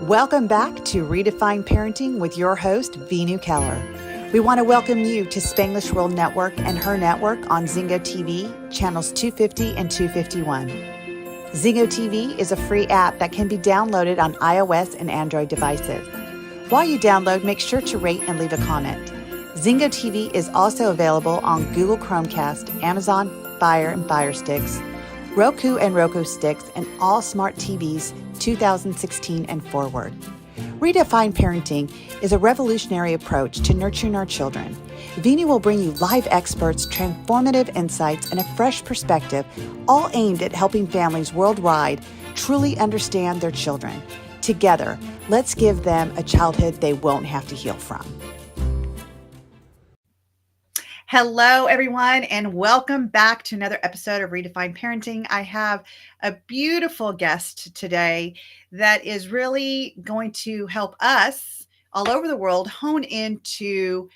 Welcome back to Redefine Parenting with your host, Veenu Keller. We want to welcome you to Spanglish World Network and H.E.R Network on Zingo TV, channels 250 and 251. Zingo TV is a free app that can be downloaded on iOS and Android devices. While you download, make sure to rate and leave a comment. Zingo TV is also available on Google Chromecast, Amazon Fire and Fire Sticks, Roku and Roku Sticks, and all smart TVs 2016 and forward. Redefine Parenting is a revolutionary approach to nurturing our children. Veenu will bring you live experts, transformative insights, and a fresh perspective, all aimed at helping families worldwide truly understand their children. Together, let's give them a childhood they won't have to heal from. Hello, everyone, and welcome back to another episode of Redefine Parenting. I have a beautiful guest today that is really going to help us all over the world hone into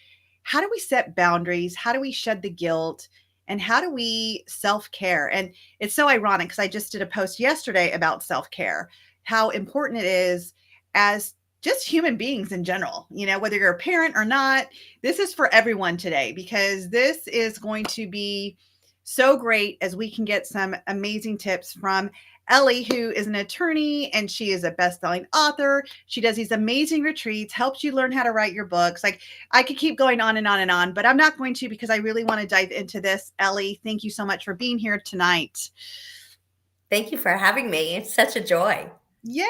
how do we set boundaries, how do we shed the guilt, and how do we self-care. And it's so ironic because I just did a post yesterday about self-care, how important it is as just human beings in general, you know, whether you're a parent or not. This is for everyone today because this is going to be so great as we can get some amazing tips from Ellie, who is an attorney and she is a best-selling author. She does these amazing retreats, helps you learn how to write your books. Like, I could keep going on and on and on, but I'm not going to because I really want to dive into this. Ellie, thank you so much for being here tonight. Thank you for having me. It's such a joy. Yay.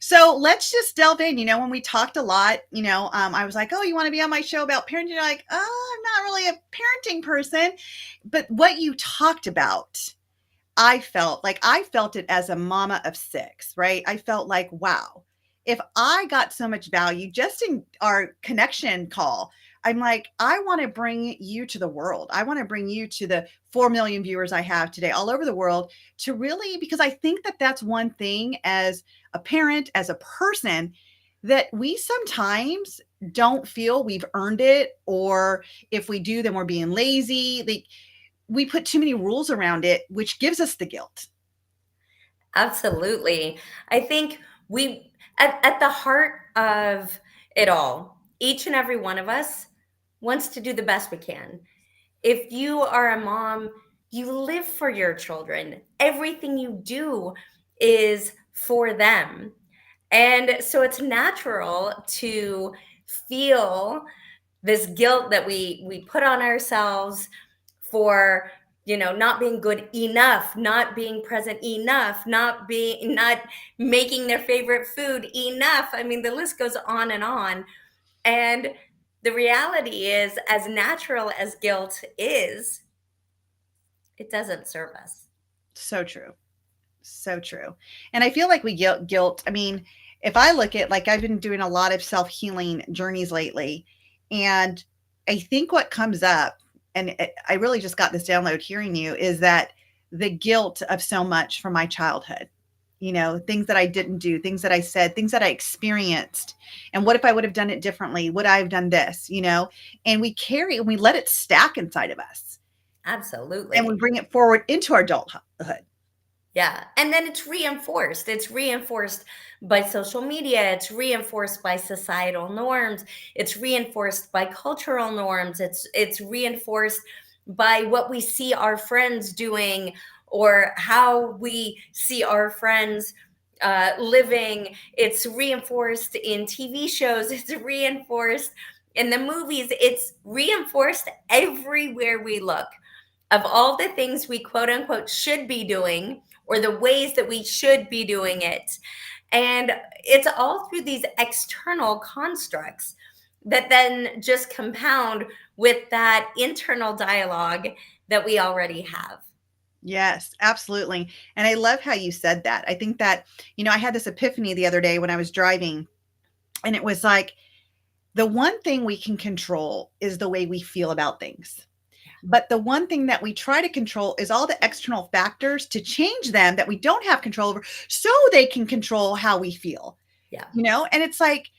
So let's just delve in. You know, when we talked a lot, I was like, oh, you want to be on my show about parenting? You're like, oh, I'm not really a parenting person. But what you talked about, I felt it as a mama of 6, right? I felt like, wow, if I got so much value just in our connection call, I'm like, I want to bring you to the world. I want to bring you to the 4 million viewers I have today all over the world to really, because I think that that's one thing as a parent, as a person, that we sometimes don't feel we've earned it. Or if we do, then we're being lazy. We put too many rules around it, which gives us the guilt. Absolutely. I think at the heart of it all, each and every one of us wants to do the best we can. If you are a mom, you live for your children. Everything you do is for them. And so it's natural to feel this guilt that we put on ourselves for not being good enough, not being present enough, not making their favorite food enough. I mean, the list goes on. And the reality is, as natural as guilt is, it doesn't serve us. So true. So true. And I feel like we guilt. I mean, if I look at, like, I've been doing a lot of self-healing journeys lately, and I think what comes up, and I really just got this download hearing you, is that the guilt of so much from my childhood, things that I didn't do, things that I said, things that I experienced. And what if I would have done it differently? Would I have done this, and we carry and we let it stack inside of us. Absolutely. And we bring it forward into our adulthood. Yeah. And then it's reinforced. It's reinforced by social media. It's reinforced by societal norms. It's reinforced by cultural norms. It's reinforced by what we see our friends doing or how we see our friends living. It's reinforced in TV shows. It's reinforced in the movies. It's reinforced everywhere we look. Of all the things we quote unquote should be doing, or the ways that we should be doing it. And it's all through these external constructs that then just compound with that internal dialogue that we already have. Yes, absolutely. And I love how you said that. I think that, I had this epiphany the other day when I was driving, and it was like, the one thing we can control is the way we feel about things. But the one thing that we try to control is all the external factors to change them that we don't have control over, so they can control how we feel. Yeah. And it's like,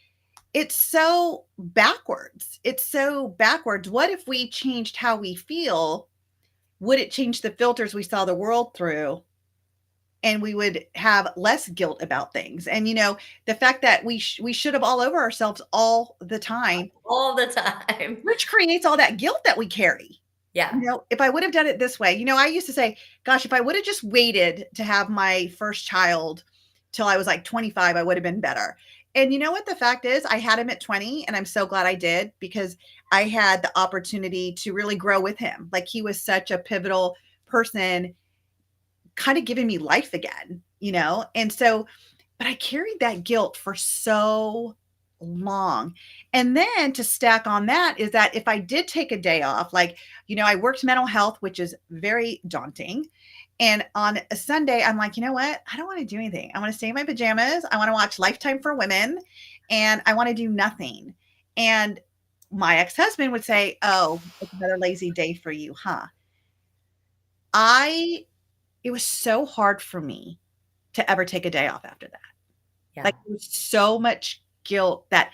it's so backwards. It's so backwards. What if we changed how we feel? Would it change the filters we saw the world through? and we would have less guilt about things. And, the fact that we should have all over ourselves all the time, All the time. which creates all that guilt that we carry. Yeah. If I would have done it this way, I used to say, gosh, if I would have just waited to have my first child till I was like 25, I would have been better. And you know what the fact is? I had him at 20, and I'm so glad I did, because I had the opportunity to really grow with him. Like, he was such a pivotal person, kind of giving me life again, And so, but I carried that guilt for so long. And then to stack on that is that if I did take a day off, like, I worked mental health, which is very daunting. And on a Sunday, I'm like, you know what? I don't want to do anything. I want to stay in my pajamas. I want to watch Lifetime for Women, and I want to do nothing. And my ex-husband would say, oh, it's another lazy day for you, huh? It was so hard for me to ever take a day off after that. Yeah. Like, there was so much guilt that,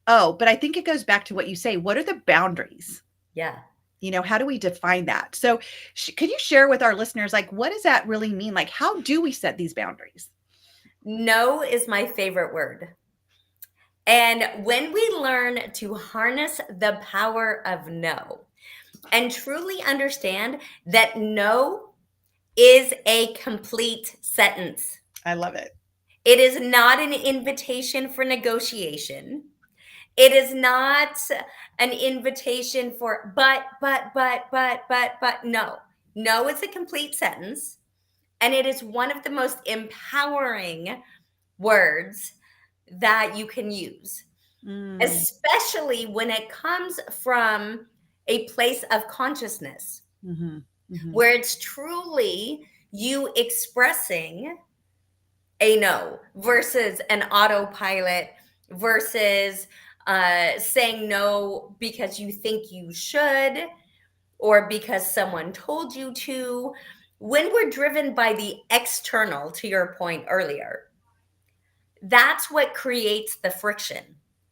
but I think it goes back to what you say. What are the boundaries? Yeah. How do we define that? So could you share with our listeners, like, what does that really mean? Like, how do we set these boundaries? No is my favorite word. And when we learn to harness the power of no and truly understand that no is a complete sentence. I love it. It is not an invitation for negotiation. It is not an invitation for but. No. No is a complete sentence. And it is one of the most empowering words that you can use, especially when it comes from a place of consciousness, where it's truly you expressing a no versus an autopilot versus saying no because you think you should or because someone told you to. When we're driven by the external, to your point earlier, that's what creates the friction.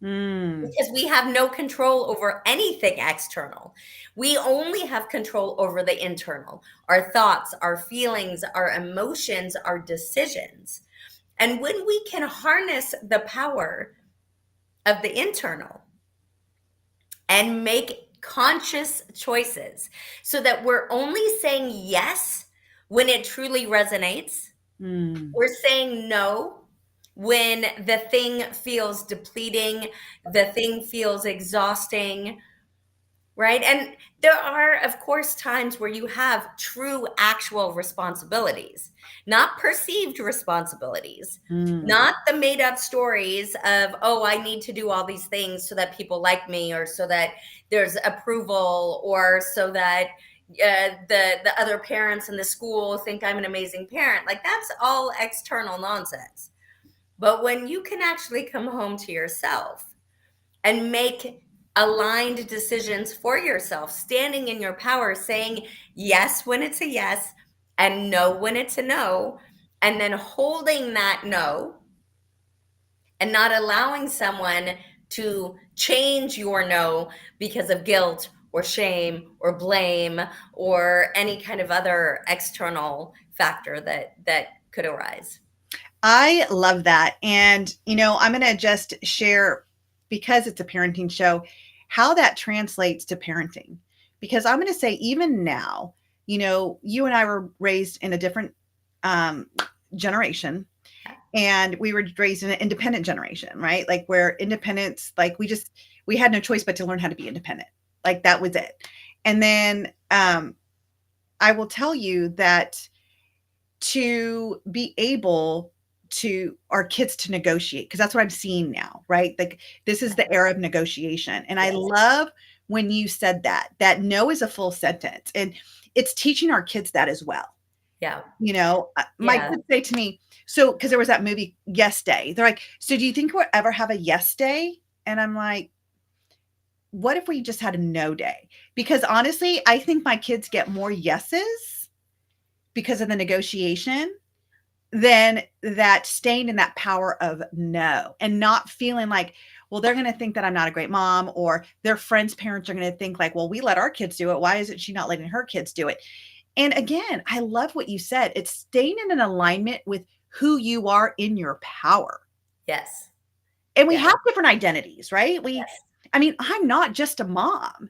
Because we have no control over anything external. We only have control over the internal, our thoughts, our feelings, our emotions, our decisions. And when we can harness the power of the internal and make conscious choices so that we're only saying yes when it truly resonates, we're saying no when the thing feels depleting, the thing feels exhausting, right? And there are, of course, times where you have true, actual responsibilities, not perceived responsibilities, not the made up stories of, oh, I need to do all these things so that people like me, or so that there's approval, or so that the other parents in the school think I'm an amazing parent. Like, that's all external nonsense. But when you can actually come home to yourself and make aligned decisions for yourself, standing in your power, saying yes when it's a yes and no when it's a no, and then holding that no and not allowing someone to change your no because of guilt or shame or blame or any kind of other external factor that could arise. I love that. And, I'm going to just share, because it's a parenting show, how that translates to parenting. Because I'm going to say, even now, you and I were raised in a different generation, and we were raised in an independent generation, right? Like, where independence, like, we had no choice but to learn how to be independent. Like, that was it. And then I will tell you that to be able to our kids to negotiate, because that's what I'm seeing now, right? Like, this is the era of negotiation. And I love when you said that no is a full sentence, and it's teaching our kids that as well. Yeah. My kids say to me, so, because there was that movie Yes Day, they're like, so do you think we'll ever have a yes day? And I'm like, what if we just had a no day? Because honestly, I think my kids get more yeses because of the negotiation than that staying in that power of no, and not feeling like, well, they're going to think that I'm not a great mom, or their friends' parents are going to think like, well, we let our kids do it. Why isn't she not letting her kids do it? And again, I love what you said. It's staying in an alignment with who you are in your power. Yes. And we Yeah. have different identities, right? Yes. I mean, I'm not just a mom.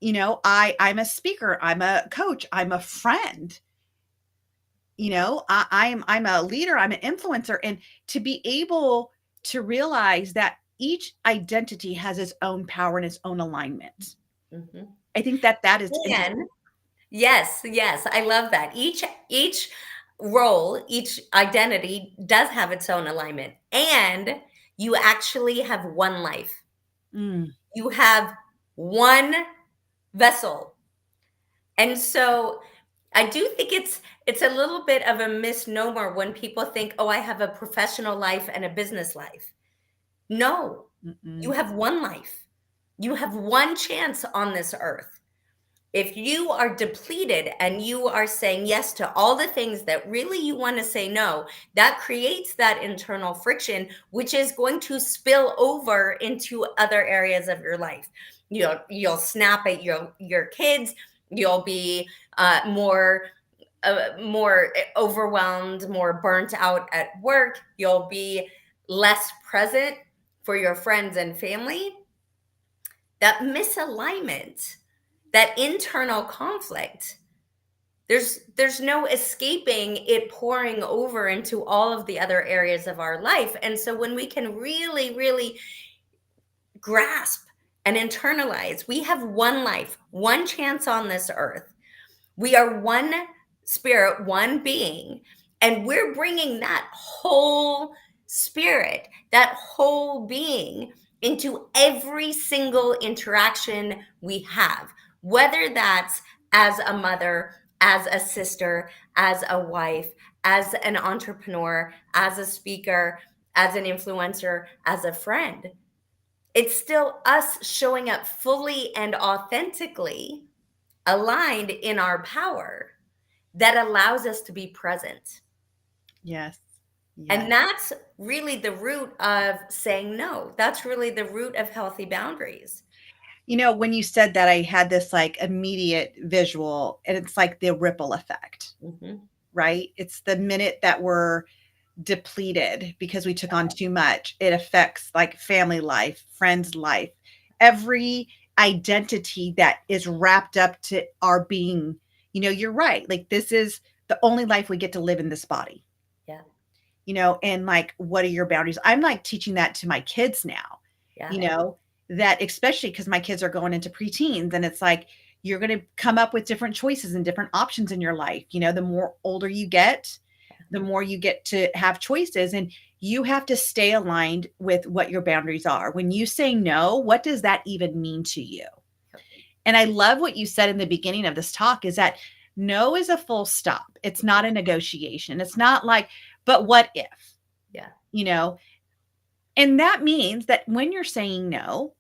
I'm a speaker, I'm a coach, I'm a friend. I'm a leader, I'm an influencer. And to be able to realize that each identity has its own power and its own alignment. Mhm. I think that is And yes, yes, I love that. Each role, each identity does have its own alignment, and you actually have one life. Mm, You have one vessel. And so I do think it's a little bit of a misnomer when people think, "Oh, I have a professional life and a business life." No. You mm-mm. have one life. You have one chance on this earth. If you are depleted and you are saying yes to all the things that really you want to say no, that creates that internal friction, which is going to spill over into other areas of your life. You'll snap at your kids. You'll be more overwhelmed, more burnt out at work. You'll be less present for your friends and family. That misalignment, that internal conflict, there's no escaping it pouring over into all of the other areas of our life. And so when we can really, really grasp and internalize, we have one life, one chance on this earth. We are one spirit, one being, and we're bringing that whole spirit, that whole being into every single interaction we have, whether that's as a mother, as a sister, as a wife, as an entrepreneur, as a speaker, as an influencer, as a friend. It's still us showing up fully and authentically aligned in our power that allows us to be present. Yes. Yes. And that's really the root of saying no. That's really the root of healthy boundaries. When you said that, I had this like immediate visual, and it's like the ripple effect, Mhm. right? It's the minute that we're depleted because we took on too much, it affects like family life, friends life, every identity that is wrapped up to our being. You're right. Like, this is the only life we get to live in this body. Yeah. And like, what are your boundaries? I'm like teaching that to my kids now, Yeah. you know, that especially because my kids are going into preteens, and it's like, you're going to come up with different choices and different options in your life. The more older you get, the more you get to have choices, and you have to stay aligned with what your boundaries are. When you say no, what does that even mean to you? And I love what you said in the beginning of this talk, is that no is a full stop. It's not a negotiation. It's not like, but what if, Yeah. you know? And that means that when you're saying no,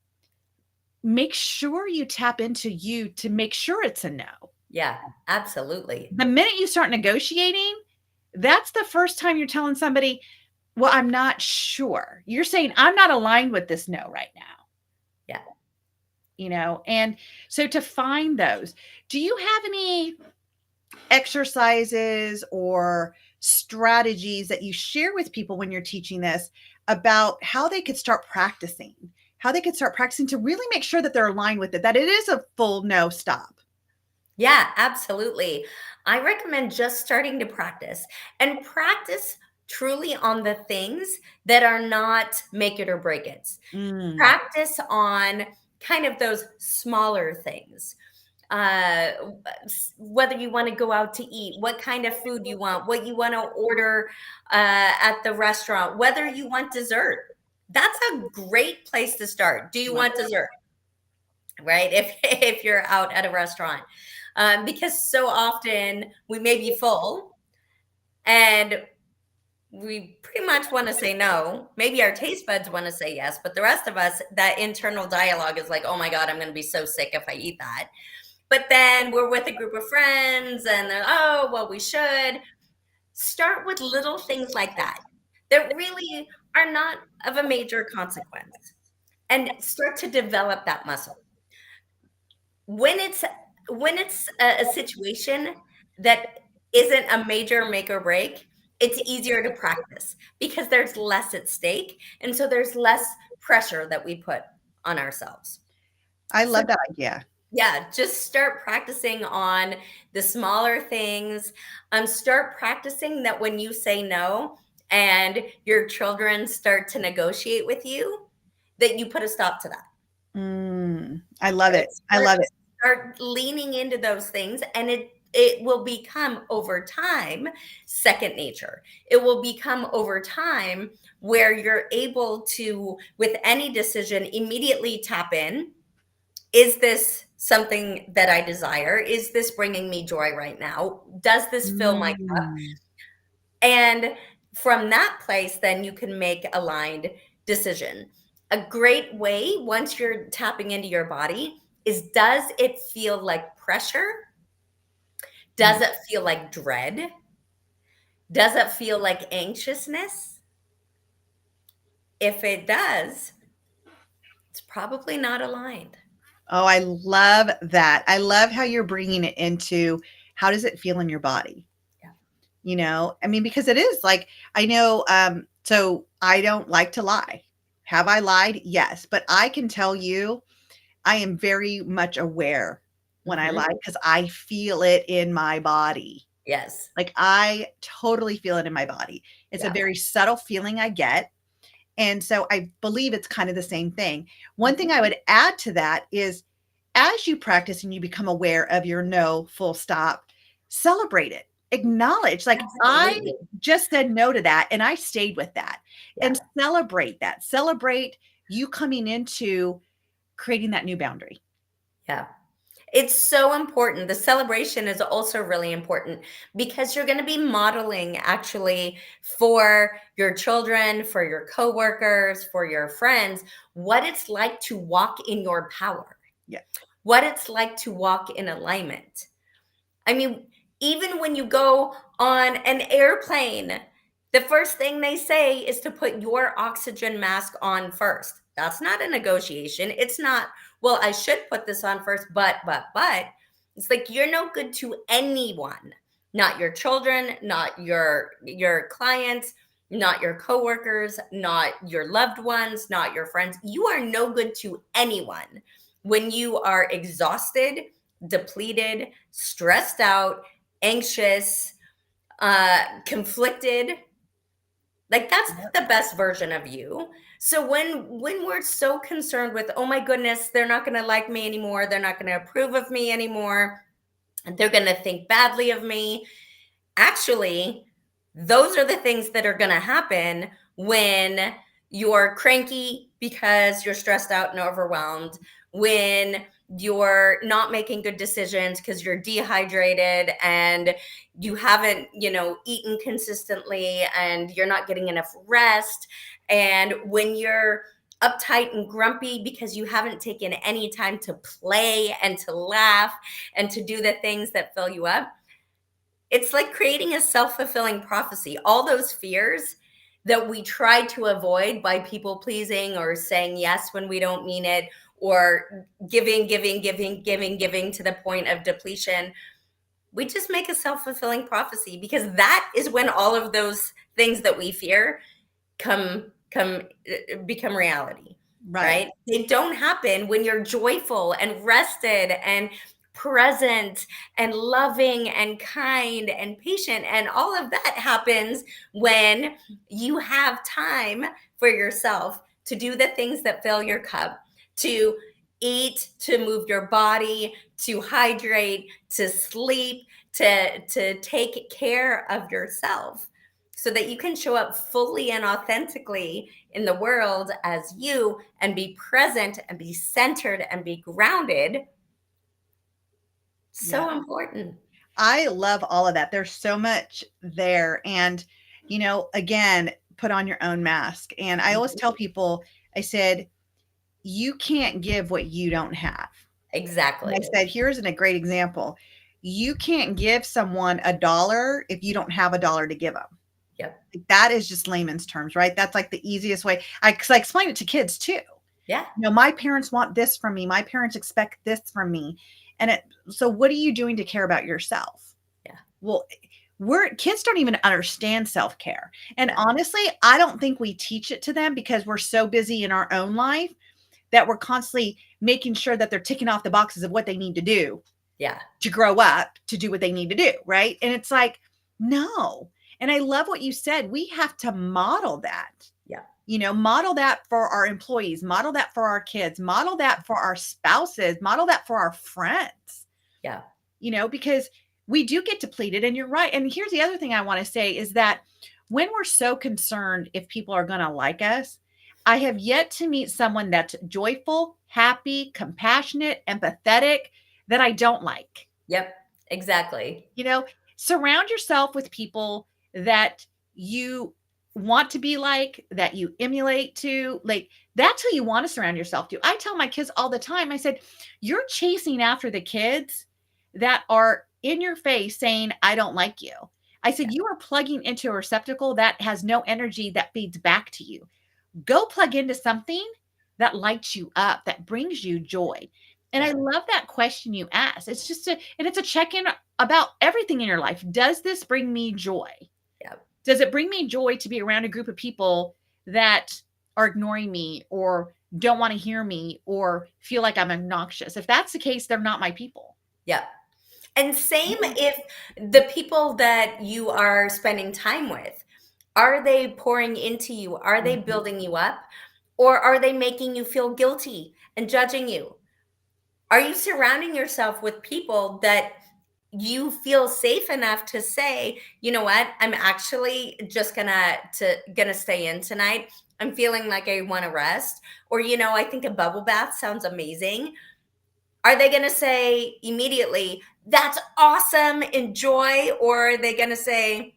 make sure you tap into you to make sure it's a no. Yeah. Absolutely. The minute you start negotiating, that's the first time you're telling somebody, well, I'm not sure. You're saying, I'm not aligned with this no right now. Yeah. And so to find those, do you have any exercises or strategies that you share with people when you're teaching this about how they could start practicing, to really make sure that they're aligned with it, that it is a full no stop? Yeah, absolutely. I recommend just starting to practice and practice truly on the things that are not make it or break it. Mm, Practice on kind of those smaller things. uh Whether you want to go out to eat, what kind of food you want, what you want to order at the restaurant, whether you want dessert. That's a great place to start. Do you love want dessert? Right, if if you're out at a restaurant, because so often we may be full and we pretty much want to say no. Maybe our taste buds want to say yes, but the rest of us, that internal dialogue is like, oh my god, I'm going to be so sick if I eat that. But then we're with a group of friends and they're, oh, well, we should. Start with little things like that that really are not of a major consequence, and start to develop that muscle. When it's a situation that isn't a major make or break, it's easier to practice because there's less at stake. And so there's less pressure that we put on ourselves. I So, love that idea. yeah, just start practicing on the smaller things. Start practicing that when you say no and your children start to negotiate with you, that you put a stop to that. I love Right? it. I love it. Start leaning into those things, and it will become over time second nature. It will become over time where you're able to, with any decision, immediately tap in. Is this something that I desire? Is this bringing me joy right now? Does this fill my cup? Mm. And from that place, then you can make aligned decision. A great way, once you're tapping into your body, is, does it feel like pressure? Mm. Does it feel like dread? Does it feel like anxiousness? If it does, it's probably not aligned. Oh, I love that. I love how you're bringing it into how does it feel in your body? Yeah. You know, I mean, because it is like, I know, so I don't like to lie. Have I lied? Yes. But I can tell you, I am very much aware when I Mhm. lie because I feel it in my body. Yes. Like I totally feel it in my body. It's a Yeah. very subtle feeling I get. And so I believe it's kind of the same thing. One thing Mhm. I would add to that is as you practice and you become aware of your no, full stop, celebrate it. Acknowledge, like, I Absolutely. just said no to that and I stayed with that, Yeah. and celebrate that. Celebrate you coming into creating that new boundary. Yeah. It's so important. The celebration is also really important because you're going to be modeling actually for your children, for your coworkers, for your friends, what it's like to walk in your power, Yeah. what it's like to walk in alignment. I mean, even when you go on an airplane, the first thing they say is to put your oxygen mask on first. That's not a negotiation. It's not, well, I should put this on first, but. It's like you're no good to anyone, not your children, not your clients, not your coworkers, not your loved ones, not your friends. You are no good to anyone when you are exhausted, depleted, stressed out, anxious, conflicted. Like that's Yep. the best version of you. So when we're so concerned with, oh my goodness, they're not going to like me anymore, they're not going to approve of me anymore, and they're going to think badly of me. Actually, those are the things that are going to happen when you're cranky because you're stressed out and overwhelmed, when you're not making good decisions because you're dehydrated and you haven't, eaten consistently and you're not getting enough rest, and when you're uptight and grumpy because you haven't taken any time to play and to laugh and to do the things that fill you up. It's like creating a self-fulfilling prophecy. All those fears that we try to avoid by people pleasing or saying yes when we don't mean it, or giving to the point of depletion. We just make a self-fulfilling prophecy because that is when all of those things that we fear become reality, Right. right? They don't happen when you're joyful and rested and present and loving and kind and patient. And all of that happens when you have time for yourself to do the things that fill your cup, to eat, to move your body, to hydrate, to sleep, to take care of yourself so that you can show up fully and authentically in the world as you and be present and be centered and be grounded. Yeah. So important. I love all of that. There's so much there. And, again, put on your own mask. And I always tell people, I said, you can't give what you don't have. And Exactly. I said, here's a great example. You can't give someone $1 if you don't have $1 to give them. Yep. That is just layman's terms, right? That's like the easiest way. Because I explain it to kids too. Yeah. My parents want this from me. My parents expect this from me. So what are you doing to care about yourself? Yeah. Well, kids don't even understand self-care. And Yeah. honestly, I don't think we teach it to them because we're so busy in our own life that we're constantly making sure that they're ticking off the boxes of what they need to do Yeah. to grow up to do what they need to do, right? And it's like, no. And I love what you said. We have to model that. Yeah. Model that for our employees, model that for our kids, model that for our spouses, model that for our friends. Yeah. Because we do get depleted, and you're right. And here's the other thing I want to say is that when we're so concerned if people are going to like us, I have yet to meet someone that's joyful, happy, compassionate, empathetic that I don't like. Yep. Exactly. Surround yourself with people that you want to be like, that you emulate to. Like, that's who you want to surround yourself to. I tell my kids all the time, I said, you're chasing after the kids that are in your face saying, I don't like you. I said, you are plugging into a receptacle that has no energy that feeds back to you. Go plug into something that lights you up, that brings you joy. And I Yeah. love that question you asked. It's just it's a check-in about everything in your life. Does this bring me joy? Yeah. Does it bring me joy to be around a group of people that are ignoring me or don't want to hear me or feel like I'm obnoxious? If that's the case, they're not my people. Yeah. And same if the people that you are spending time with, are they pouring into you? Are they building you up? Or are they making you feel guilty and judging you? Are you surrounding yourself with people that you feel safe enough to say, you know what, I'm actually just gonna stay in tonight. I'm feeling like I want to rest. Or, I think a bubble bath sounds amazing. Are they gonna say immediately, that's awesome, enjoy? Or are they gonna say,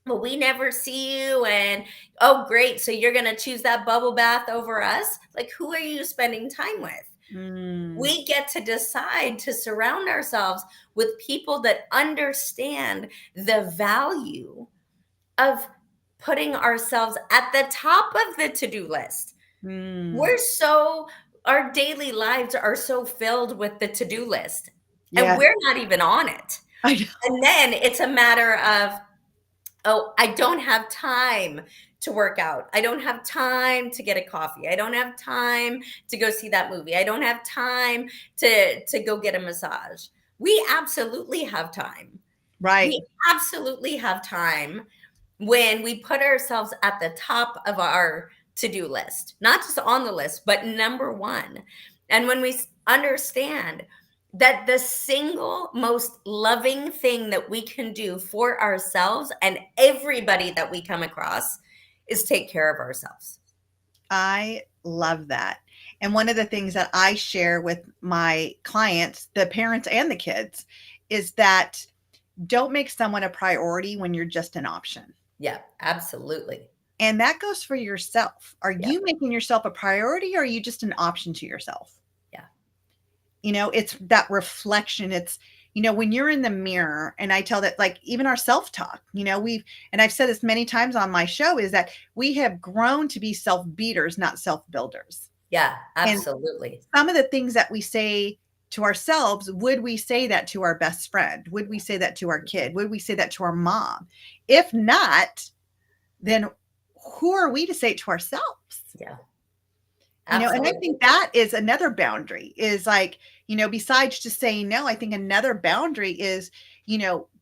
well, we never see you, and oh great, so you're gonna choose that bubble bath over us? Like, who are you spending time with? Mm, We get to decide to surround ourselves with people that understand the value of putting ourselves at the top of the to-do list. mm, We're so Our daily lives are so filled with the to-do list, and yeah, we're not even on it. I know. And then it's a matter of, oh, I don't have time to work out. I don't have time to get a coffee. I don't have time to go see that movie. I don't have time to go get a massage. We absolutely have time. Right. We absolutely have time when we put ourselves at the top of our to-do list, not just on the list, but number one. And when we understand that the single most loving thing that we can do for ourselves and everybody that we come across is take care of ourselves. I love that. And one of the things that I share with my clients, the parents and the kids, is that don't make someone a priority when you're just an option. Yeah, absolutely. And that goes for yourself. Are Yeah, you making yourself a priority or are you just an option to yourself? yeah, It's that reflection. It's, when you're in the mirror, and I tell that, like, even our self-talk, and I've said this many times on my show, is that we have grown to be self-beaters, not self-builders. yeah, And absolutely. some of the things that we say to ourselves, would we say that to our best friend? Would we say that to our kid? Would we say that to our mom? If not, then who are we to say it to ourselves? Yeah, And I absolutely. think that is another boundary, is like, besides just saying no, I think another boundary is,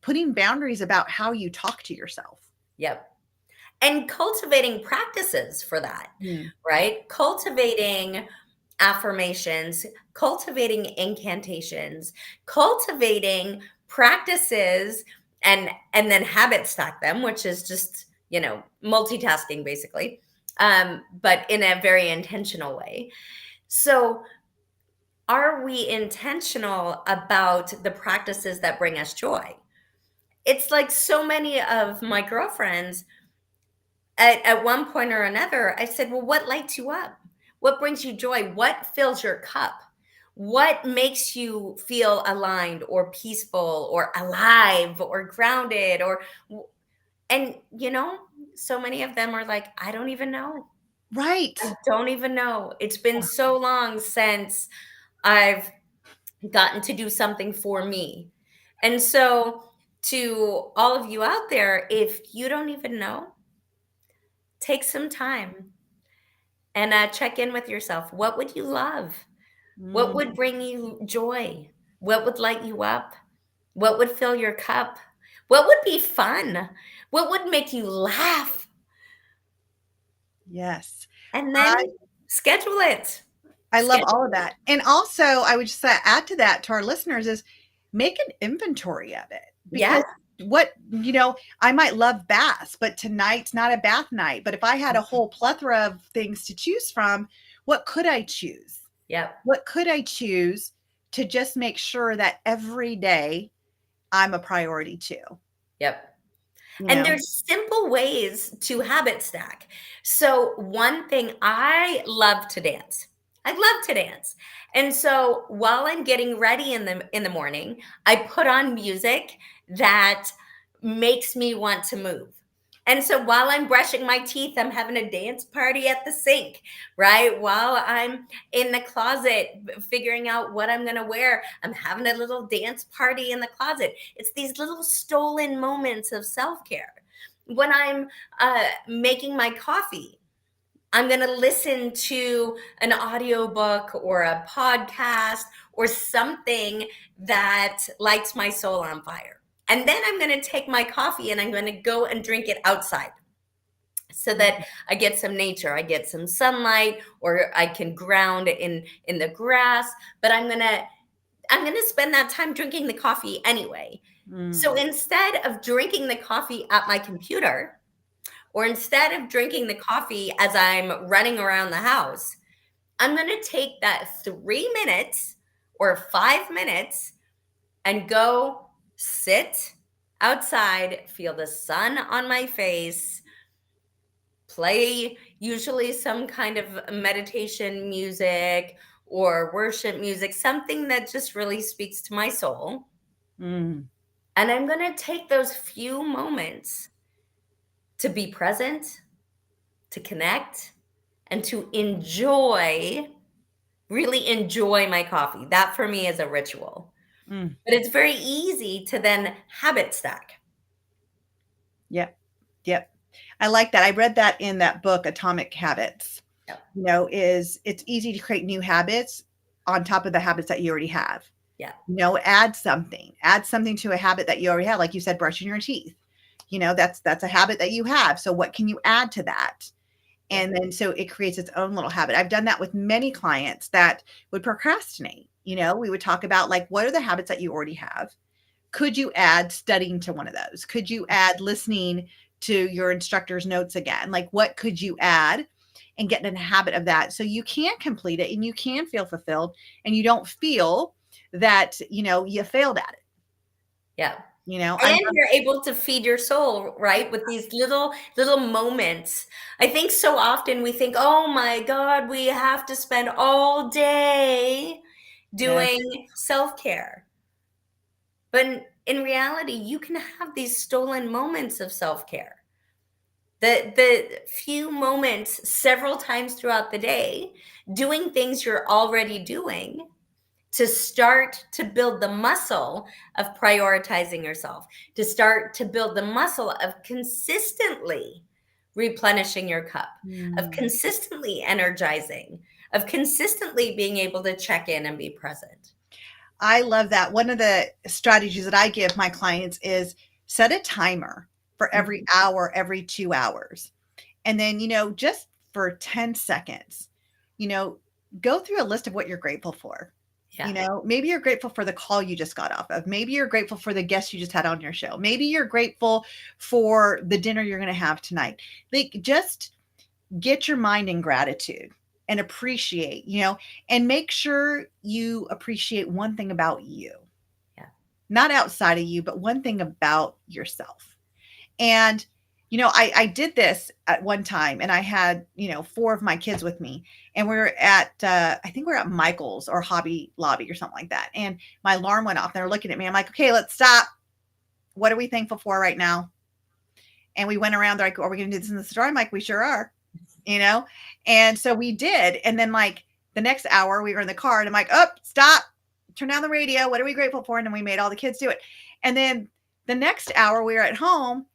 putting boundaries about how you talk to yourself. Yep. And cultivating practices for that, Mm. right? Cultivating affirmations, cultivating incantations, cultivating practices, and then habit stack them, which is just, multitasking basically, but in a very intentional way. So are we intentional about the practices that bring us joy? It's like so many of my girlfriends, at one point or another, I said, well, what lights you up? What brings you joy? What fills your cup? What makes you feel aligned or peaceful or alive or grounded? And, so many of them are like, I don't even know. Right. I don't even know. It's been so long since I've gotten to do something for me. And so to all of you out there, if you don't even know, take some time and check in with yourself. What would you love? What Mm, would bring you joy? What would light you up? What would fill your cup? What would be fun? What would make you laugh? yes. And then schedule it. I love all Schedule of it. that. And also, I would just add to that to our listeners is make an inventory of it Yeah. because I might love baths, but tonight's not a bath night. But if I had a whole plethora of things to choose from, what could I choose? Yep. What could I choose to just make sure that every day I'm a priority too? Yep. You And know? there's simple ways to habit stack. So one thing, I love to dance. I love to dance. And so while I'm getting ready in the morning, I put on music that makes me want to move. And so while I'm brushing my teeth, I'm having a dance party at the sink, right? While I'm in the closet figuring out what I'm going to wear, I'm having a little dance party in the closet. It's these little stolen moments of self-care. When I'm making my coffee, I'm going to listen to an audiobook or a podcast or something that lights my soul on fire. And then I'm going to take my coffee and I'm going to go and drink it outside so that I get some nature, I get some sunlight, or I can ground in the grass. But I'm going to spend that time drinking the coffee anyway. So Mm. instead of drinking the coffee at my computer, or instead of drinking the coffee as I'm running around the house, I'm going to take that 3 minutes or 5 minutes and go sit outside, feel the sun on my face, play usually some kind of meditation music or worship music, something that just really speaks to my soul. Mm. And I'm going to take those few moments to be present, to connect, and to really enjoy my coffee. That for me is a ritual. Mm. But it's very easy to then habit stack. Yep. Yep. I like that. I read that in that book, Atomic Habits. Yep. It's easy to create new habits on top of the habits that you already have. Yeah. Add something to a habit that you already have. Like you said, brushing your teeth. That's a habit that you have. So what can you add to that? And then so it creates its own little habit. I've done that with many clients that would procrastinate. We would talk about like, what are the habits that you already have? Could you add studying to one of those? Could you add listening to your instructor's notes again? Like, what could you add and get in a habit of that so you can complete it and you can feel fulfilled and you don't feel that, you failed at it. Yeah. I And you're able to feed your soul, right? With these little moments. I think so often we think, oh my God, we have to spend all day Yes. doing self-care. But in reality, you can have these stolen moments of self-care. The few moments several times throughout the day, doing things you're already doing to start to build the muscle of prioritizing yourself, to start to build the muscle of consistently replenishing your cup, of consistently energizing, of consistently being able to check in and be present. I love that. One of the strategies that I give my clients is set a timer for every hour, every 2 hours. And then, just for 10 seconds, go through a list of what you're grateful for. Yeah. Maybe you're grateful for the call you just got off of. Maybe you're grateful for the guest you just had on your show. Maybe you're grateful for the dinner you're going to have tonight. Like, just get your mind in gratitude and appreciate, and make sure you appreciate one thing about you. Yeah. Not outside of you, but one thing about yourself. And I did this at one time and I had, 4 of my kids with me and we were at, I think we we're at Michael's or Hobby Lobby or something like that. And my alarm went off and they're looking at me. I'm like, okay, let's stop. What are we thankful for right now? And we went around, they're like, are we going to do this in the store? I'm like, we sure are, And so we did. And then like the next hour we were in the car and I'm like, oh, stop, turn down the radio. What are we grateful for? And then we made all the kids do it. And then The next hour we were at home,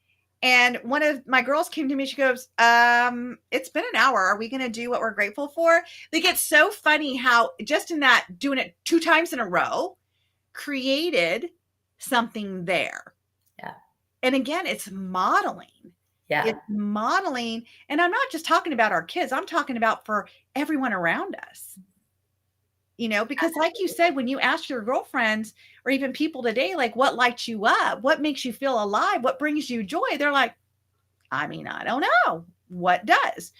and one of my girls came to me. She goes, it's been an hour. Are we going to do what we're grateful for? Like, it's so funny how just in that doing it 2 times in a row created something there. Yeah. And again, it's modeling. Yeah. It's modeling. And I'm not just talking about our kids. I'm talking about for everyone around us. You know, because like you said, when you ask your girlfriends or even people today, like, what lights you up? What makes you feel alive? What brings you joy? They're like, I mean, I don't know. What does?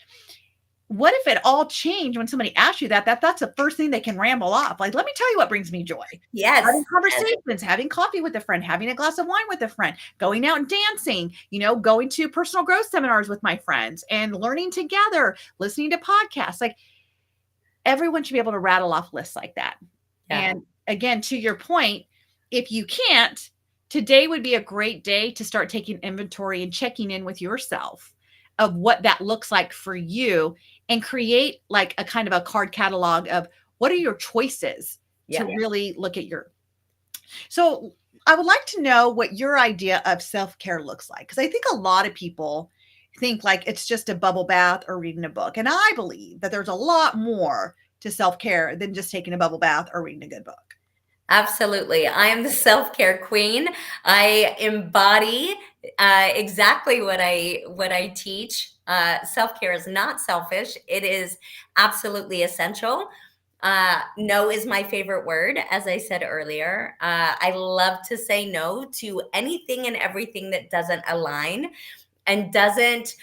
What if it all changed when somebody asks you that? That's the first thing they can ramble off. Like, let me tell you what brings me joy. Yes. Having conversations, having coffee with a friend, having a glass of wine with a friend, going out and dancing, you know, going to personal growth seminars with my friends and learning together, listening to podcasts. Like, everyone should be able to rattle off lists like that. Yeah. And again, to your point, if you can't, today would be a great day to start taking inventory and checking in with yourself of what that looks like for you, and create like a kind of a card catalog of what are your choices to really look at your. So I would like to know what your idea of self-care looks like, because I think a lot of people think like it's just a bubble bath or reading a book. And I believe that there's a lot more to self-care than just taking a bubble bath or reading a good book. Absolutely. I am the self-care queen. I embody exactly what I teach. Self-care is not selfish. It is absolutely essential. No is my favorite word, as I said earlier. I love to say no to anything and everything that doesn't align and doesn't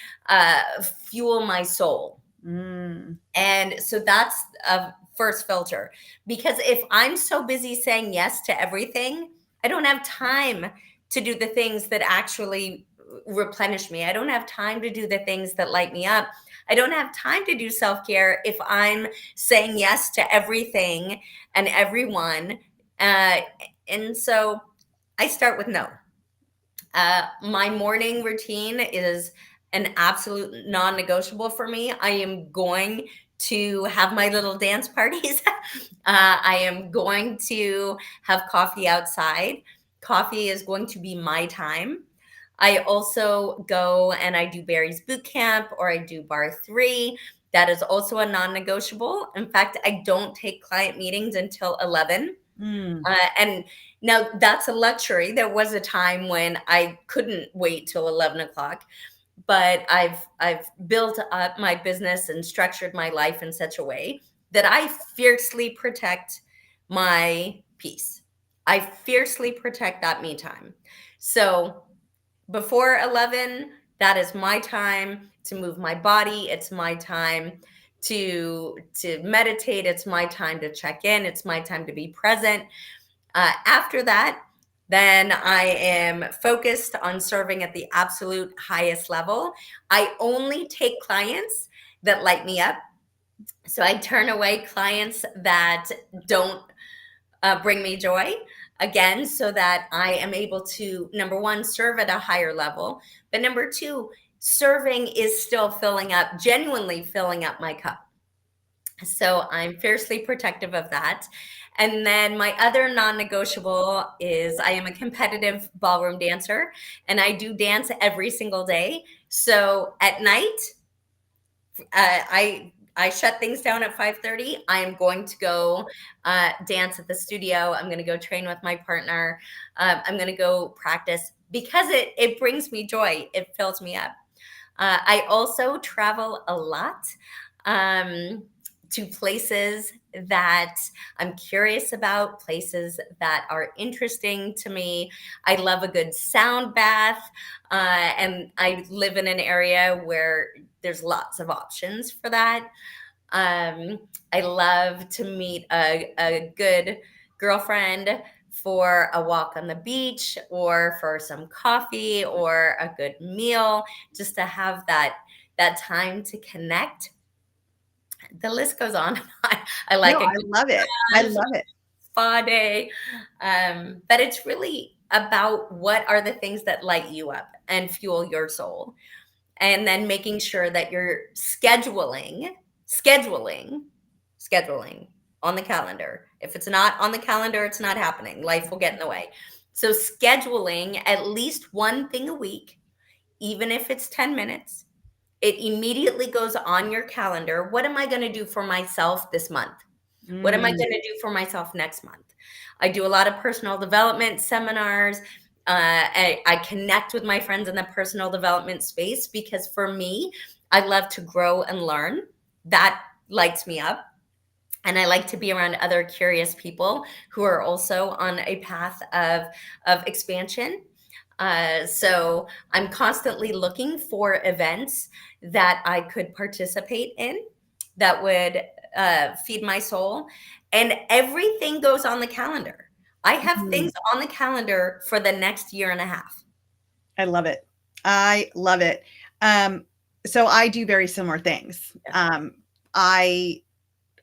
fuel my soul. And so that's a first filter, because if I'm so busy saying yes to everything, I don't have time to do the things that actually replenish me. I don't have time to do the things that light me up. I don't have time to do self-care if I'm saying yes to everything and everyone. And so I start with no. My morning routine is an absolute non-negotiable for me. I am going to have my little dance parties. I am going to have coffee outside. Coffee is going to be my time. I also go and I do Barry's boot camp, or I do bar 3. That is also a non-negotiable. In fact, I don't take client meetings until 11. And now that's a luxury. There was a time when I couldn't wait till 11 o'clock, but I've built up my business and structured my life in such a way that I fiercely protect my peace. I fiercely protect that me time. So before 11, that is my time to move my body. It's my time to meditate. It's my time to check in. It's my time to be present. After that, then I am focused on serving at the absolute highest level. I only take clients that light me up. So I turn away clients that don't bring me joy, again, so that I am able to, number one, serve at a higher level. But number two, serving is still filling up, genuinely filling up my cup. So I'm fiercely protective of that. And then my other non-negotiable is I am a competitive ballroom dancer, and I do dance every single day. So at night, I shut things down at 5:30. I am going to go dance at the studio. I'm going to go train with my partner. I'm going to go practice because it brings me joy. It fills me up. I also travel a lot. To places that I'm curious about, places that are interesting to me. I love a good sound bath, and I live in an area where there's lots of options for that. I love to meet a good girlfriend for a walk on the beach, or for some coffee or a good meal, just to have that time to connect. The list goes on. I like No, a I good love it. I love it. spa day. But it's really about what are the things that light you up and fuel your soul. And then making sure that you're scheduling on the calendar. If it's not on the calendar, it's not happening. Life will get in the way. So scheduling at least one thing a week, even if it's 10 minutes, it immediately goes on your calendar. What am I going to do for myself this month? What am I Mm. going to do for myself next month? I do a lot of personal development seminars. I connect with my friends in the personal development space because for me, I love to grow and learn. That lights me up. And I like to be around other curious people who are also on a path of expansion. So I'm constantly looking for events that I could participate in that would feed my soul. And everything goes on the calendar. I have Mm. things on the calendar for the next year and a half. I love it. I love it. Um, so I do very similar things. Yeah. I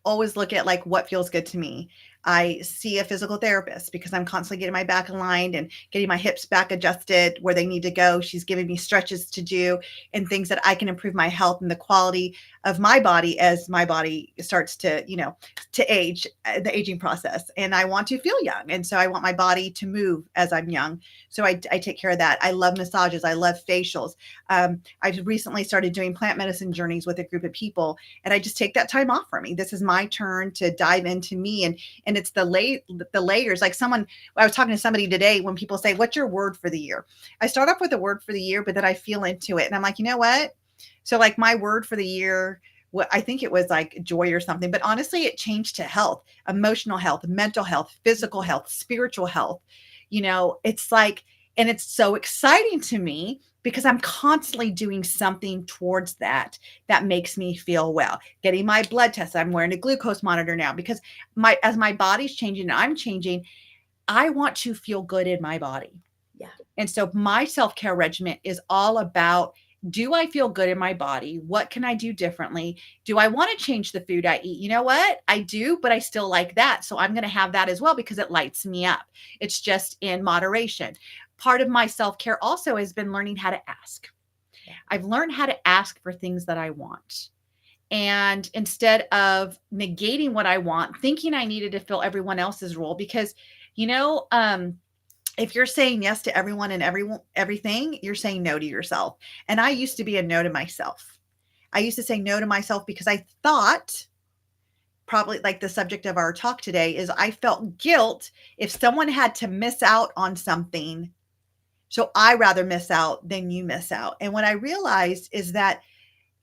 always look at like what feels good to me. I see a physical therapist because I'm constantly getting my back aligned and getting my hips back adjusted where they need to go. She's giving me stretches to do and things that I can improve my health and the quality of my body as my body starts to, to age, the aging process. And I want to feel young. And so I want my body to move as I'm young. So I take care of that. I love massages. I love facials. I've recently started doing plant medicine journeys with a group of people, and I just take that time off for me. This is my turn to dive into me, and it's the layers. Like I was talking to somebody today when people say, "What's your word for the year?" I start off with a word for the year, but then I feel into it, and I'm like, you know what? So like my word for the year, what I think it was like joy or something, but honestly, it changed to health, emotional health, mental health, physical health, spiritual health. It's like, and it's so exciting to me because I'm constantly doing something towards that makes me feel well. Getting my blood tests. I'm wearing a glucose monitor now because as my body's changing and I'm changing, I want to feel good in my body. Yeah. And so my self-care regimen is all about, do I feel good in my body? What can I do differently? Do I want to change the food I eat? You know what? I do, but I still like that. So I'm going to have that as well because it lights me up. It's just in moderation. Part of my self-care also has been learning how to ask. Yeah. I've learned how to ask for things that I want. And instead of negating what I want, thinking I needed to fill everyone else's role, because, if you're saying yes to everyone and everything, you're saying no to yourself. And I used to be a no to myself. I used to say no to myself because I thought, probably like the subject of our talk today, is I felt guilt if someone had to miss out on something. So I rather miss out than you miss out. And what I realized is that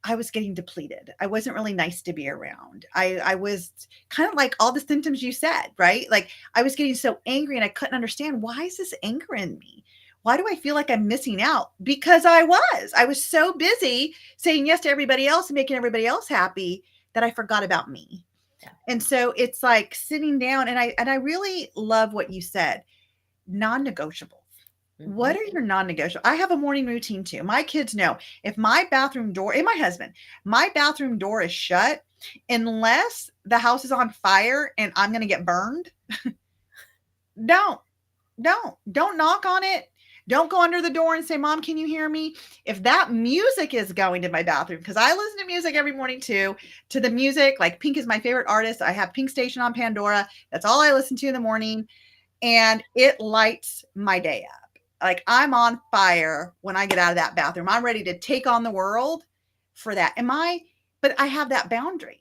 I was getting depleted. I wasn't really nice to be around. I was kind of like all the symptoms you said, right? Like I was getting so angry and I couldn't understand, why is this anger in me? Why do I feel like I'm missing out? Because I was so busy saying yes to everybody else and making everybody else happy that I forgot about me. Yeah. And so it's like sitting down, and I really love what you said. Non-negotiable. What are your non-negotiable? I have a morning routine too. My kids know if my bathroom door, and my husband, my bathroom door is shut, unless the house is on fire and I'm going to get burned. don't, don't knock on it. Don't go under the door and say, Mom, can you hear me? If that music is going to my bathroom, because I listen to music every morning too, to the music, like Pink is my favorite artist. I have Pink Station on Pandora. That's all I listen to in the morning. And it lights my day up. Like I'm on fire when I get out of that bathroom. I'm ready to take on the world for that. But I have that boundary,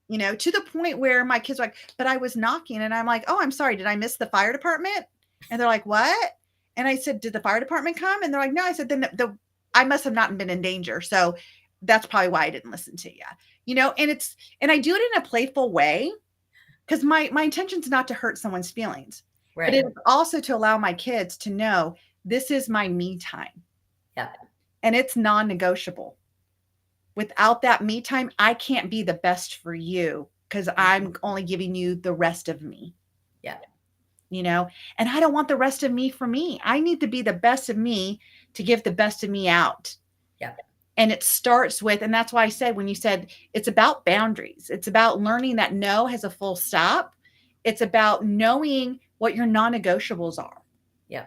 to the point where my kids are like, but I was knocking, and I'm like, oh, I'm sorry. Did I miss the fire department? And they're like, what? And I said, did the fire department come? And they're like, no. I said, then I must have not been in danger. So that's probably why I didn't listen to you, and I do it in a playful way because my intention is not to hurt someone's feelings. Right. But it's also to allow my kids to know this is my me time. Yeah. And it's non-negotiable. Without that me time, I can't be the best for you because I'm only giving you the rest of me. Yeah. And I don't want the rest of me for me. I need to be the best of me to give the best of me out. Yeah. And it starts with, and that's why I said, when you said it's about boundaries, it's about learning that no has a full stop. It's about knowing what your non-negotiables are. Yeah.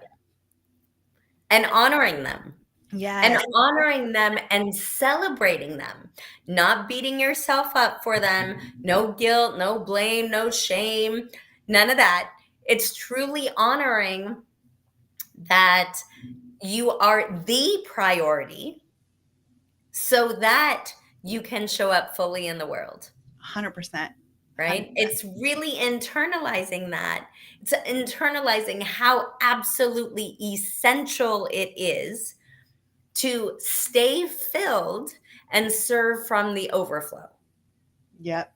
And honoring them. Yes. And honoring them and celebrating them, not beating yourself up for them. No guilt, no blame, no shame, none of that. It's truly honoring that you are the priority so that you can show up fully in the world. 100%. Right? 100%. It's really internalizing that. It's internalizing how absolutely essential it is to stay filled and serve from the overflow. Yep.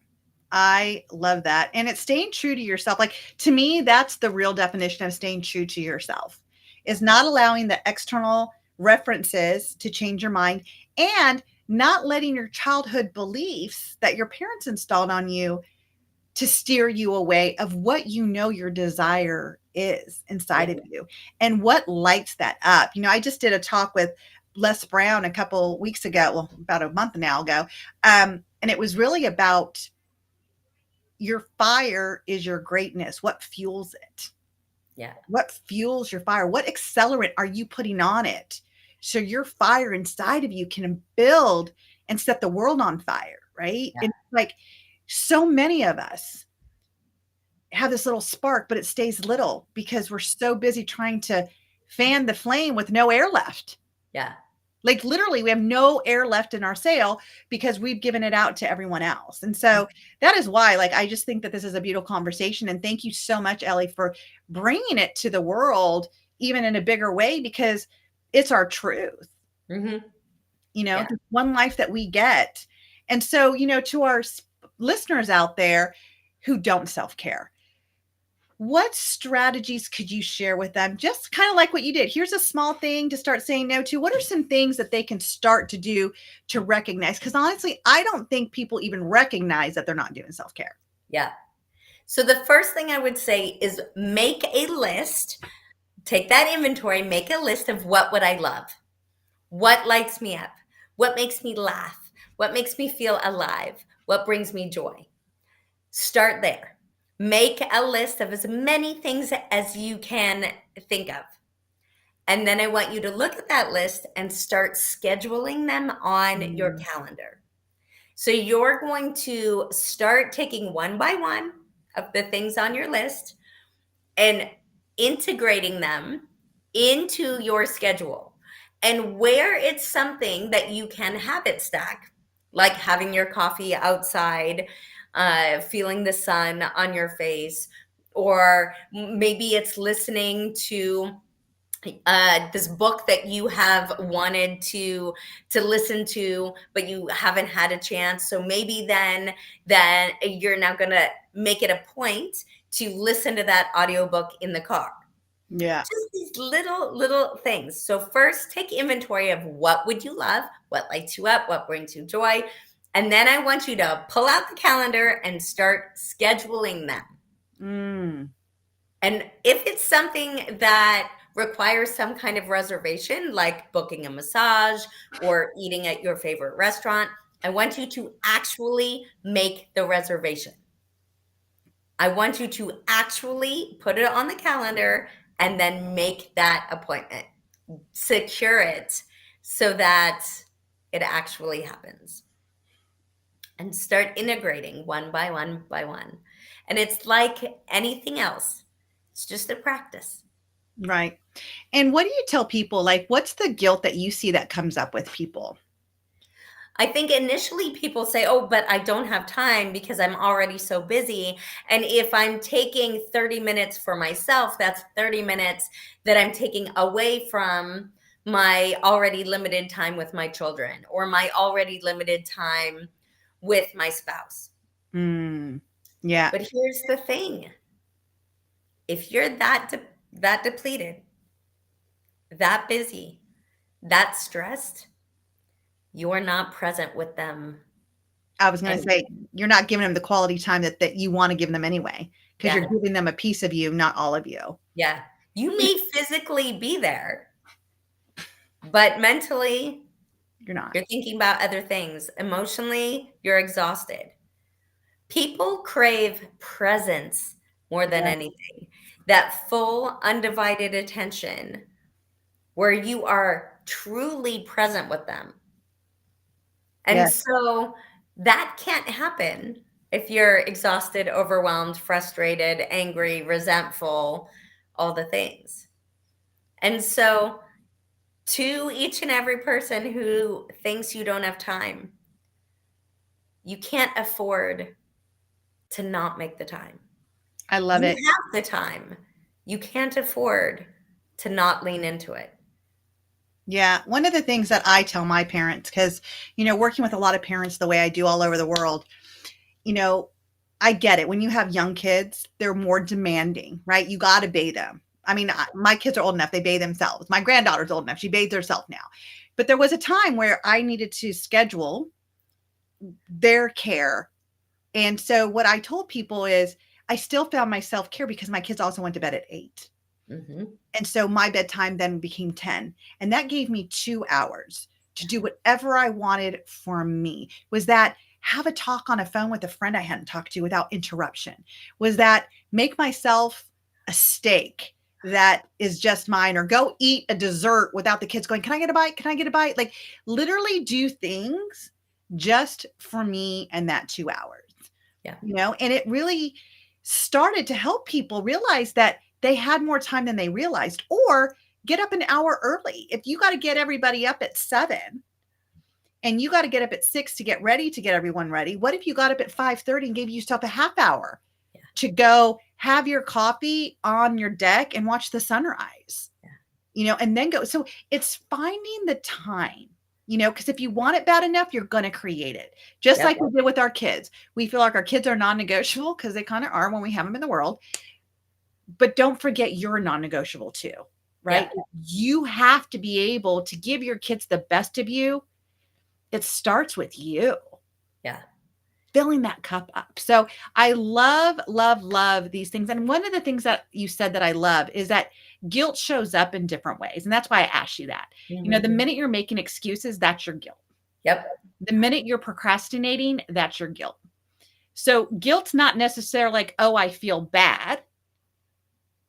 I love that. And it's staying true to yourself. Like, to me, that's the real definition of staying true to yourself, is not allowing the external references to change your mind, and not letting your childhood beliefs that your parents installed on you to steer you away of what you know your desire is inside Yeah. of you and what lights that up. I just did a talk with Les Brown a couple weeks ago, well, about a month now ago. And it was really about your fire is your greatness. What fuels it? Yeah. What fuels your fire? What accelerant are you putting on it? So your fire inside of you can build and set the world on fire, right? Yeah. And like, so many of us have this little spark, but it stays little because we're so busy trying to fan the flame with no air left. Yeah. Like, literally, we have no air left in our sail because we've given it out to everyone else. And so that is why, like, I just think that this is a beautiful conversation. And thank you so much, Ellie, for bringing it to the world, even in a bigger way, because it's our truth, Mm-hmm. Yeah. just one life that we get. And so, to our listeners out there who don't self-care, what strategies could you share with them? Just kind of like what you did. Here's a small thing to start saying no to. What are some things that they can start to do to recognize? Because honestly, I don't think people even recognize that they're not doing self-care. Yeah. So the first thing I would say is make a list, take that inventory, make a list of what would I love? What lights me up? What makes me laugh? What makes me feel alive? What brings me joy? Start there. Make a list of as many things as you can think of. And then I want you to look at that list and start scheduling them on your calendar. So you're going to start taking one by one of the things on your list and integrating them into your schedule. And where it's something that you can habit stack, like having your coffee outside, feeling the sun on your face, or maybe it's listening to this book that you have wanted to listen to, but you haven't had a chance. So maybe then you're now going to make it a point to listen to that audiobook in the car. Yeah. Just these little things. So first, take inventory of what would you love, what lights you up, what brings you joy. And then I want you to pull out the calendar and start scheduling them. And if it's something that requires some kind of reservation, like booking a massage or eating at your favorite restaurant, I want you to actually make the reservation. I want you to actually put it on the calendar and then make that appointment. Secure it so that it actually happens. And start integrating one by one by one. And it's like anything else. It's just a practice. Right. And what do you tell people? Like, what's the guilt that you see that comes up with people? I think initially people say, oh, but I don't have time because I'm already so busy. And if I'm taking 30 minutes for myself, that's 30 minutes that I'm taking away from my already limited time with my children or my already limited time with my spouse. Yeah. But here's the thing. If you're that depleted, that busy, that stressed, you're not present with them. I was going to say, you're not giving them the quality time that you want to give them anyway, because you're giving them a piece of you, not all of you. Yeah. You may physically be there, but mentally, you're not. You're thinking about other things. Emotionally, you're exhausted. People crave presence more than anything. That full, undivided attention where you are truly present with them. And so that can't happen if you're exhausted, overwhelmed, frustrated, angry, resentful, all the things. And so, to each and every person who thinks you don't have time, you can't afford to not make the time. I love You it. have the time. You can't afford to not lean into it. Yeah. One of the things that I tell my parents, because, working with a lot of parents the way I do all over the world, I get it. When you have young kids, they're more demanding, right? You got to bathe them. I mean, my kids are old enough, they bathe themselves. My granddaughter's old enough, she bathes herself now. But there was a time where I needed to schedule their care. And so what I told people is I still found my self-care because my kids also went to bed at 8. Mm-hmm. And so my bedtime then became 10. And that gave me 2 hours to do whatever I wanted for me. Was that have a talk on a phone with a friend I hadn't talked to without interruption? Was that make myself a steak that is just mine, or go eat a dessert without the kids going, can I get a bite? Can I get a bite? Like literally do things just for me and that 2 hours. Yeah. And it really started to help people realize that they had more time than they realized, or get up an hour early. If you got to get everybody up at 7 and you got to get up at 6 to get ready, to get everyone ready, what if you got up at 5:30 and gave yourself a half hour to go have your coffee on your deck and watch the sunrise, and then go. So it's finding the time, because if you want it bad enough, you're going to create it. Just like we did with our kids. We feel like our kids are non-negotiable because they kind of are when we have them in the world. But don't forget you're non-negotiable too, right? Yeah. You have to be able to give your kids the best of you. It starts with you. Yeah. Filling that cup up. So I love, love, love these things. And one of the things that you said that I love is that guilt shows up in different ways. And that's why I asked you that. Mm-hmm. The minute you're making excuses, that's your guilt. Yep. The minute you're procrastinating, that's your guilt. So guilt's not necessarily like, oh, I feel bad.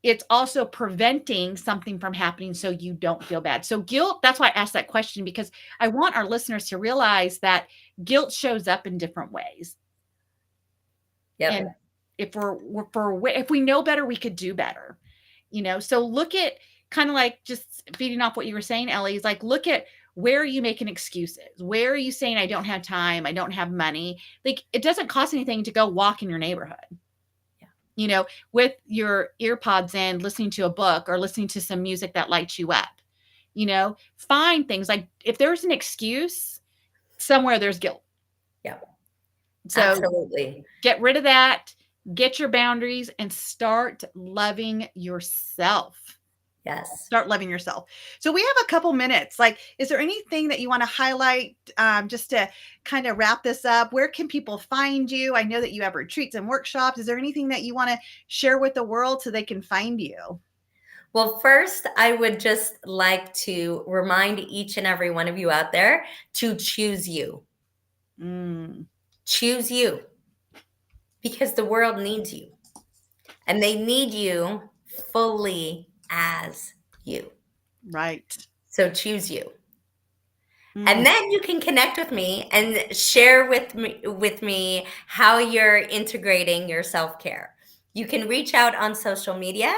It's also preventing something from happening so you don't feel bad. So guilt, that's why I asked that question, because I want our listeners to realize that guilt shows up in different ways. Yep. And if we know better, we could do better. So look at kind of like just feeding off what you were saying, Ellie, is like, look at where are you making excuses? Where are you saying I don't have time? I don't have money? Like it doesn't cost anything to go walk in your neighborhood. With your ear pods in, listening to a book or listening to some music that lights you up. Find things like if there's an excuse, somewhere there's guilt. Yeah. So absolutely. Get rid of that, get your boundaries, and start loving yourself. Yes. Start loving yourself. So we have a couple minutes. Like, is there anything that you want to highlight just to kind of wrap this up? Where can people find you? I know that you have retreats and workshops. Is there anything that you want to share with the world so they can find you? Well, first, I would just like to remind each and every one of you out there to choose you. Choose you. Because the world needs you. And they need you fully as you. Right. So choose you. And then you can connect with me and share with me how you're integrating your self-care. You can reach out on social media.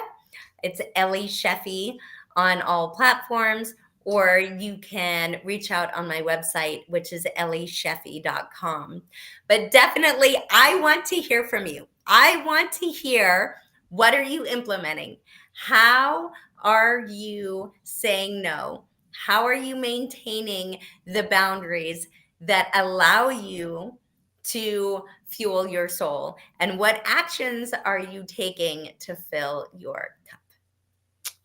It's Ellie Shefi on all platforms, or you can reach out on my website, which is ellieshefi.com. But definitely, I want to hear from you. I want to hear, what are you implementing? How are you saying no? How are you maintaining the boundaries that allow you to fuel your soul? And what actions are you taking to fill your cup?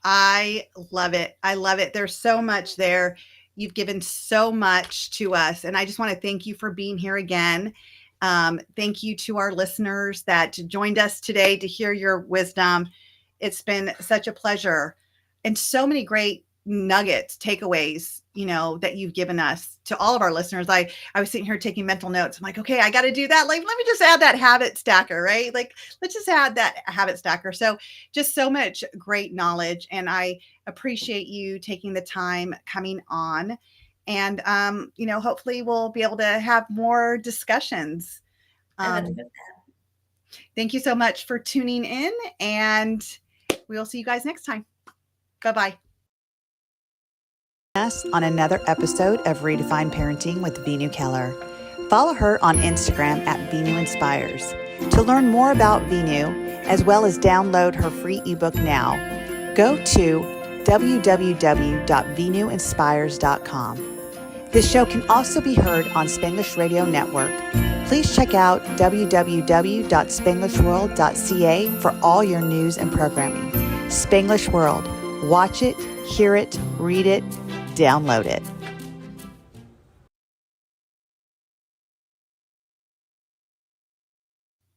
I love it. I love it. There's so much there. You've given so much to us. And I just want to thank you for being here again. Thank you to our listeners that joined us today to hear your wisdom. It's been such a pleasure, and so many great nuggets, takeaways, that you've given us to all of our listeners. I was sitting here taking mental notes. I'm like, okay, I got to do that. Like, let me just add that habit stacker, right? Like, let's just add that habit stacker. So just so much great knowledge. And I appreciate you taking the time coming on. And, hopefully we'll be able to have more discussions. Thank you so much for tuning in, and we'll see you guys next time. Bye-bye. us on another episode of Redefine Parenting with Veenu Keller. Follow her on Instagram at Veenu Inspires. To learn more about Veenu, as well as download her free ebook now, go to www.veenuinspires.com. This show can also be heard on Spanglish Radio Network. Please check out www.spanglishworld.ca for all your news and programming. Spanglish World. Watch it, hear it, read it, download it.